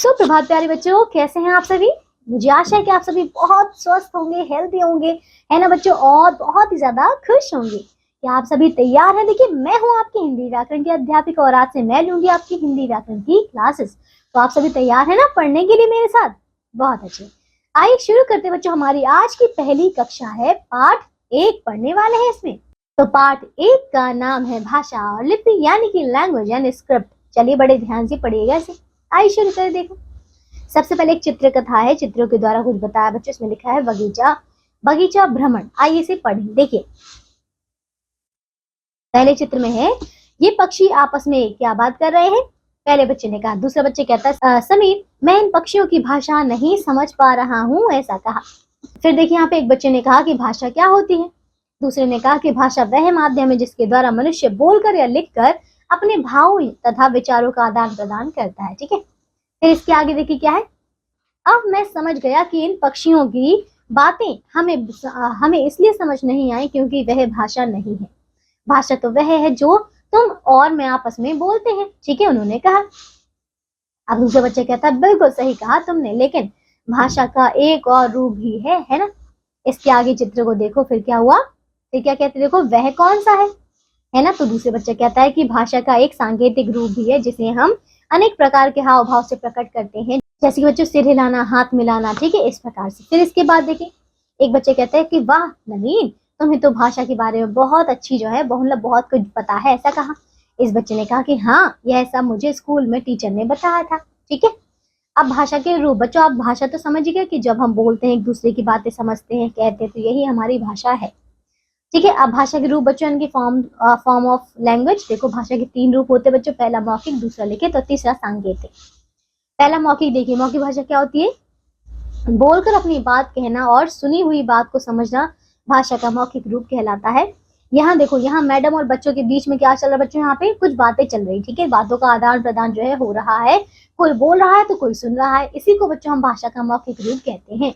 सुप्रभात प्यारे बच्चों, कैसे हैं आप सभी। मुझे आशा है कि आप सभी बहुत स्वस्थ होंगे, हेल्दी होंगे, है ना बच्चों, और बहुत ही ज्यादा खुश होंगे। क्या आप सभी तैयार हैं? देखिए, मैं हूं आपकी हिंदी व्याकरण की अध्यापिका और आज से मैं लूंगी आपकी हिंदी व्याकरण की क्लासेस। तो आप सभी तैयार हैं ना पढ़ने के लिए मेरे साथ? बहुत अच्छे। आइए शुरू करते बच्चों। हमारी आज की पहली कक्षा है, पाठ 1 पढ़ने वाले हैं इसमें। तो पाठ 1 का नाम है भाषा और लिपि, यानी कि लैंग्वेज एंड स्क्रिप्ट। चलिए बड़े ध्यान से पढ़िएगा इसे। आइए शुरू करें। देखो, सबसे पहले एक चित्र कथा है, चित्रों के द्वारा कुछ बताया बच्चों। इसमें लिखा है बगीचा भ्रमण। आइए इसे पढ़ें। देखिए, पहले चित्र में है ये पक्षी आपस में क्या बात कर रहे हैं। पहले बच्चे ने कहा, दूसरा बच्चे कहता है समीर, मैं इन पक्षियों की भाषा नहीं समझ पा रहा हूँ, ऐसा कहा। फिर देखिए, यहाँ पे एक बच्चे ने कहा कि भाषा क्या होती है। दूसरे ने कहा कि भाषा वह माध्यम है जिसके द्वारा मनुष्य बोलकर या लिखकर अपने भावों तथा विचारों का आदान प्रदान करता है। ठीक है, फिर इसके आगे देखिए क्या है। अब मैं समझ गया कि इन पक्षियों की बातें हमें इसलिए समझ नहीं आई क्योंकि वह भाषा नहीं है। भाषा तो वह है जो तुम और मैं आपस में बोलते हैं। ठीक है, उन्होंने कहा। अब दूसरा बच्चा कहता है, बिल्कुल सही कहा तुमने, लेकिन भाषा का एक और रूप भी है ना। इसके आगे चित्र को देखो, फिर क्या हुआ, फिर क्या कहते देखो, वह कौन सा है ना। तो दूसरे बच्चा कहता है कि भाषा का एक सांकेतिक रूप भी है जिसे हम अनेक प्रकार के हाव भाव से प्रकट करते हैं, जैसे कि बच्चों सिर हिलाना, हाथ मिलाना। ठीक है, इस प्रकार से। फिर इसके बाद देखिए, एक बच्चे कहते हैं कि वाह नवीन, तुम्हें तो भाषा के बारे में बहुत अच्छी बहुत कुछ पता है, ऐसा कहा। इस बच्चे ने कहा कि हाँ, यह सब मुझे स्कूल में टीचर ने बताया था। ठीक है, अब भाषा के रूप बच्चों, आप भाषा तो समझ गए कि जब हम बोलते हैं, एक दूसरे की बातें समझते हैं, कहते हैं, तो यही हमारी भाषा है। ठीक है, अब भाषा के रूप बच्चों, इनकी फॉर्म ऑफ लैंग्वेज। देखो, भाषा के 3 रूप होते हैं बच्चों, पहला मौखिक, दूसरा लिखित और तीसरा सांकेतिक। पहला मौखिक देखिए, मौखिक भाषा क्या होती है, बोलकर अपनी बात कहना और सुनी हुई बात को समझना भाषा का मौखिक रूप कहलाता है। यहाँ देखो, यहाँ मैडम और बच्चों के बीच में क्या चल रहा है बच्चों, यहाँ पे कुछ बातें चल रही। ठीक है, बातों का आदान प्रदान जो है हो रहा है, कोई बोल रहा है तो कोई सुन रहा है, इसी को बच्चों हम भाषा का मौखिक रूप कहते हैं।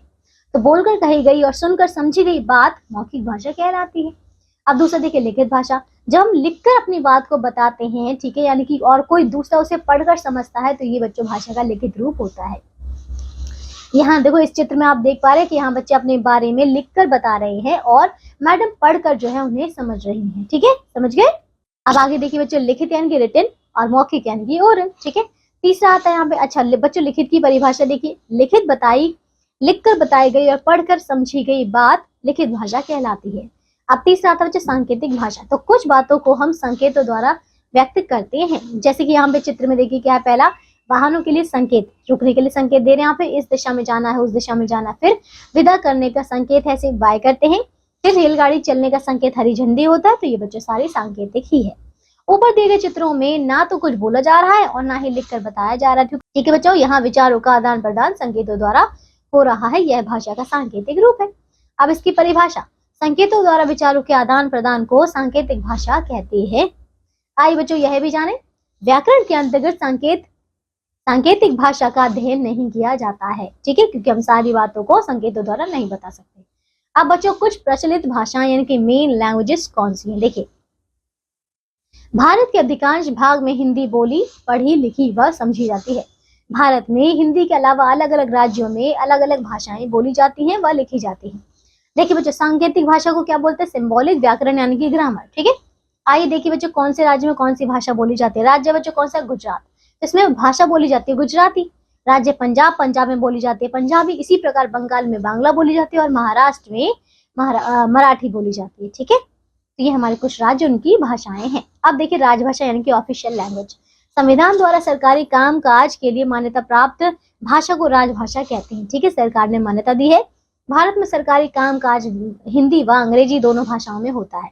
तो बोलकर कही गई और सुनकर समझी गई बात मौखिक भाषा कहलाती है। अब दूसरा देखिए, लिखित भाषा। जब हम लिखकर अपनी बात को बताते हैं, ठीक है, यानी कि और कोई दूसरा उसे पढ़कर समझता है, तो ये बच्चों भाषा का लिखित रूप होता है। यहाँ देखो, इस चित्र में आप देख पा रहे हैं कि यहाँ बच्चे अपने बारे में लिखकर बता रहे हैं और मैडम पढ़कर जो है उन्हें समझ रही हैं। ठीक है, समझ गए। अब आगे देखिए बच्चों, लिखित यानी कि रिटन और मौखिक यानी कि ओरल। ठीक है, तीसरा आता है यहाँ पे। अच्छा बच्चों, लिखित की परिभाषा देखिए, लिखकर बताई गई और पढ़कर समझी गई बात लिखित भाषा कहलाती है। अब तीसरा आता है बच्चों, सांकेतिक भाषा। तो कुछ बातों को हम संकेतों द्वारा व्यक्त करते हैं, जैसे कि यहाँ पे चित्र में देखिए क्या है। पहला, वाहनों के लिए संकेत, रुकने के लिए संकेत दे रहे हैं यहाँ पे, इस दिशा में जाना है, उस दिशा में जाना। फिर विदा करने का संकेत है, इसे बाय करते हैं। फिर रेलगाड़ी चलने का संकेत हरी झंडी होता है। तो ये बच्चों सारी सांकेतिक ही है। ऊपर दिए गए चित्रों में ना तो कुछ बोला जा रहा है और ना ही लिखकर बताया जा रहा है। ठीक है बच्चों, यहाँ विचारों का आदान प्रदान संकेतों द्वारा हो रहा है, यह भाषा का सांकेतिक रूप है। अब इसकी परिभाषा, संकेतों द्वारा विचारों के आदान प्रदान को सांकेतिक भाषा कहते हैं। आइए बच्चों यह भी जाने, व्याकरण के अंतर्गत सांकेतिक भाषा का अध्ययन नहीं किया जाता है। ठीक है, क्योंकि हम सारी बातों को संकेतों द्वारा नहीं बता सकते। अब बच्चों, कुछ प्रचलित भाषाएं यानी कि मेन लैंग्वेजेस कौन सी हैं। देखिए, भारत के अधिकांश भाग में हिंदी बोली, पढ़ी, लिखी व समझी जाती है। भारत में हिंदी के अलावा अलग अलग राज्यों में अलग अलग भाषाएं बोली जाती हैं व लिखी जाती हैं। देखिए बच्चों, सांकेतिक भाषा को क्या बोलते हैं, सिंबॉलिक व्याकरण यानी कि ग्रामर। ठीक है, आइए देखिए बच्चों, कौन से राज्य में कौन सी भाषा बोली जाती है। राज्य बच्चों कौन सा, गुजरात, इसमें भाषा बोली जाती है गुजराती। राज्य पंजाब में बोली जाती है पंजाबी। इसी प्रकार बंगाल में बांग्ला बोली जाती है और महाराष्ट्र में मराठी बोली जाती है। ठीक है, तो ये हमारे कुछ राज्य उनकी भाषाएं हैं। अब देखिए, राजभाषा यानी कि ऑफिशियल लैंग्वेज। संविधान द्वारा सरकारी कामकाज के लिए मान्यता प्राप्त भाषा को राजभाषा कहते हैं। ठीक है, सरकार ने मान्यता दी है। भारत में सरकारी कामकाज हिंदी व अंग्रेजी दोनों भाषाओं में होता है,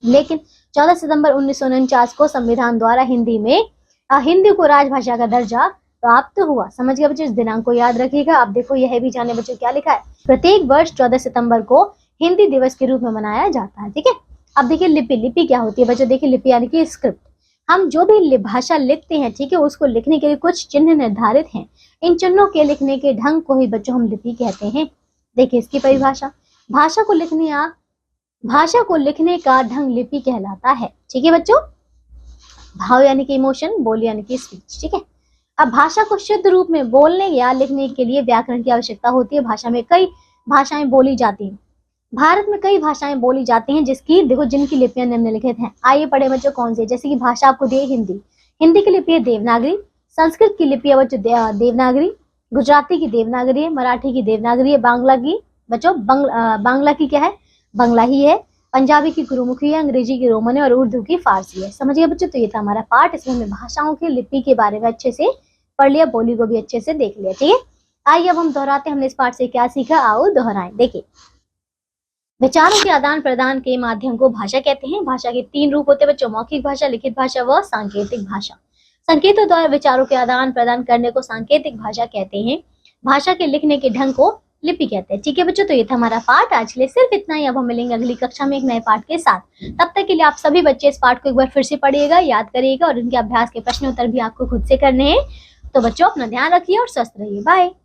लेकिन 14 सितंबर 1949 को संविधान द्वारा हिंदी को राजभाषा का दर्जा प्राप्त हुआ। समझ गए बच्चों, इस दिनांक को याद रखिएगा। अब देखो, यह भी जाने बच्चों क्या लिखा है, प्रत्येक वर्ष 14 सितंबर को हिंदी दिवस के रूप में मनाया जाता है। ठीक है, अब देखिए लिपि क्या होती है बच्चों। देखिए, लिपि यानी कि स्क्रिप्ट। हम जो भी भाषा लिखते हैं, ठीक है, उसको लिखने के लिए कुछ चिन्ह निर्धारित हैं। इन चिन्हों के लिखने के ढंग को ही बच्चों हम लिपि कहते हैं। देखिए इसकी परिभाषा, भाषा को लिखने का ढंग लिपि कहलाता है। ठीक है बच्चों, भाव यानी कि इमोशन, बोल यानी कि स्पीच। ठीक है, अब भाषा को शुद्ध रूप में बोलने या लिखने के लिए व्याकरण की आवश्यकता होती है। भाषा में कई भाषाएं बोली जाती हैं। भारत में कई भाषाएं बोली जाती हैं जिसकी देखो जिनकी लिपियां निम्नलिखित हैं। आइए पढ़े बच्चों कौन सी है। जैसे कि भाषा आपको दी हिंदी, हिंदी की लिपि है देवनागरी। संस्कृत की लिपि है बच्चों देवनागरी। गुजराती की देवनागरी है। मराठी की देवनागरी है। बांग्ला की बच्चों बांग्ला की क्या है, बांग्ला ही है। पंजाबी की गुरुमुखी है। अंग्रेजी की रोमन है और उर्दू की फारसी है। समझिए बच्चों, तो ये था हमारा पाठ। इसमें हमने भाषाओं की लिपि के बारे में अच्छे से पढ़ लिया, बोली को भी अच्छे से देख लिया। ठीक है, आइए अब हम दोहराते हैं हमने इस पाठ से क्या सीखा। आओ दोहराएं। देखिए, विचारों के आदान प्रदान के माध्यम को भाषा कहते हैं। भाषा के 3 रूप होते हैं बच्चों, मौखिक भाषा, लिखित भाषा व सांकेतिक भाषा। संकेतों द्वारा विचारों के आदान प्रदान करने को सांकेतिक भाषा कहते हैं। भाषा के लिखने के ढंग को लिपि कहते हैं। ठीक है बच्चों, तो ये था हमारा पाठ। आज के लिए सिर्फ इतना ही। अब हम मिलेंगे अगली कक्षा में एक नए पाठ के साथ। तब तक के लिए आप सभी बच्चे इस पाठ को एक बार फिर से पढ़िएगा, याद करिएगा और इनके अभ्यास के प्रश्न उत्तर भी आपको खुद से करने हैं। तो बच्चों अपना ध्यान रखिए और स्वस्थ रहिए। बाय।